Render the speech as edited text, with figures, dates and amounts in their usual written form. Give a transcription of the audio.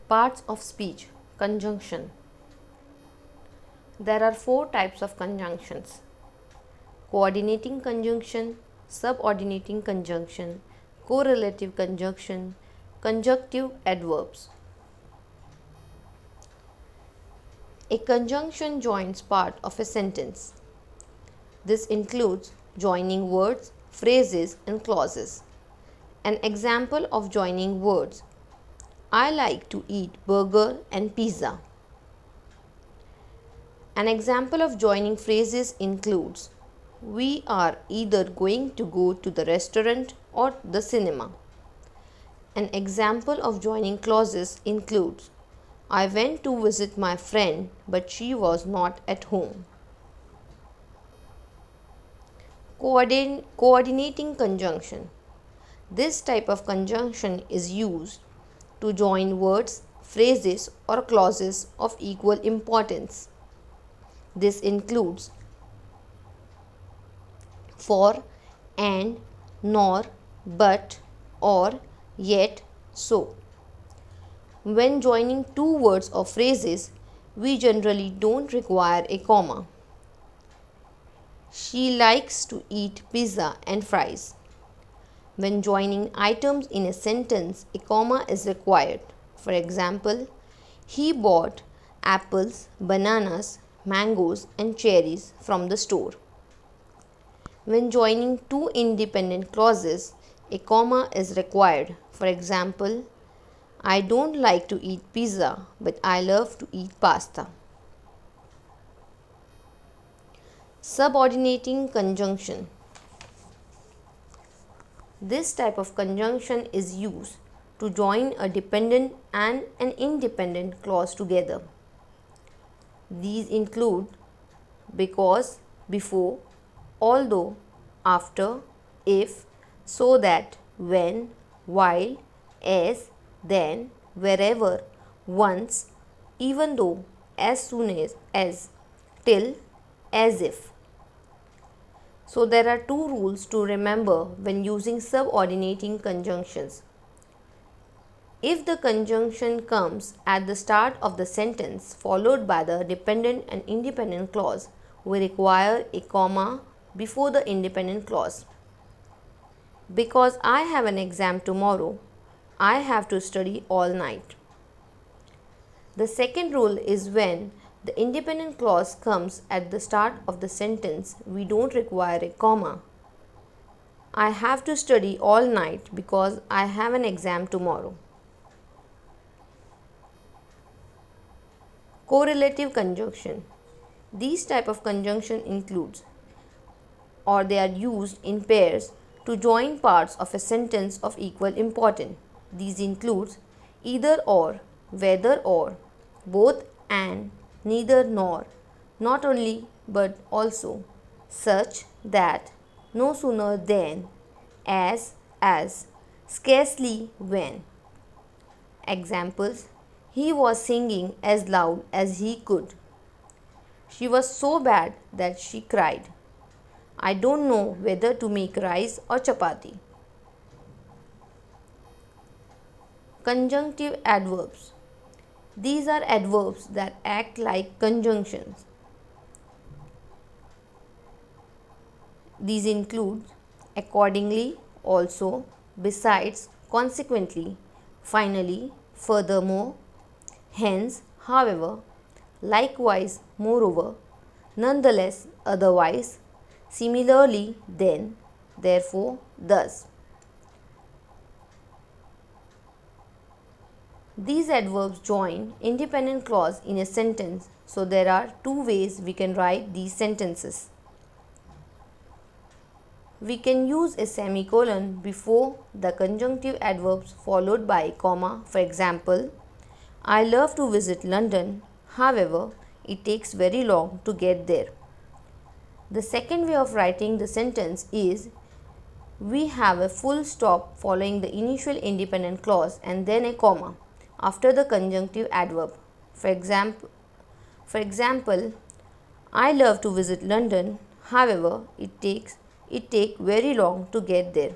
Parts of speech. Conjunction. There are 4 types of conjunctions: coordinating conjunction, subordinating conjunction, correlative conjunction, conjunctive adverbs. A conjunction joins part of a sentence. This includes joining words, phrases, and clauses. An example of joining words: I like to eat burger and pizza. An example of joining phrases includes we are either going to go to the restaurant or the cinema. An example of joining clauses includes I went to visit my friend but she was not at home. Coordinating conjunction. This type of conjunction is used to join words, phrases, or clauses of equal importance. This includes for, and, nor, but, or, yet, so. When joining two words or phrases, we generally don't require a comma. She likes to eat pizza and fries. When joining items in a sentence, a comma is required. For example, he bought apples, bananas, mangoes, and cherries from the store. When joining two independent clauses, a comma is required. For example, I don't like to eat pizza, but I love to eat pasta. Subordinating conjunction. This type of conjunction is used to join a dependent and an independent clause together. These include because, before, although, after, if, so that, when, while, as, then, wherever, once, even though, as soon as, till, as if. So there are 2 rules to remember when using subordinating conjunctions. If the conjunction comes at the start of the sentence followed by the dependent and independent clause, we require a comma before the independent clause. Because I have an exam tomorrow, I have to study all night. The second rule is when the independent clause comes at the start of the sentence, we don't require a comma. I have to study all night because I have an exam tomorrow. Correlative conjunction. These type of conjunction includes or they are used in pairs to join parts of a sentence of equal importance. These include either or, whether or, both and, neither nor, not only but also, such that, no sooner than, as, scarcely when. Examples: he was singing as loud as he could. She was so bad that she cried. I don't know whether to make rice or chapati. Conjunctive adverbs. These are adverbs that act like conjunctions. These include accordingly, also, besides, consequently, finally, furthermore, hence, however, likewise, moreover, nonetheless, otherwise, similarly, then, therefore, thus. These adverbs join independent clause in a sentence, so there are 2 ways we can write these sentences. We can use a semicolon before the conjunctive adverbs followed by a comma. For example, I love to visit London, however, it takes very long to get there. The second way of writing the sentence is we have a full stop following the initial independent clause and then a comma after the conjunctive adverb. For example, I love to visit London, however, it takes very long to get there.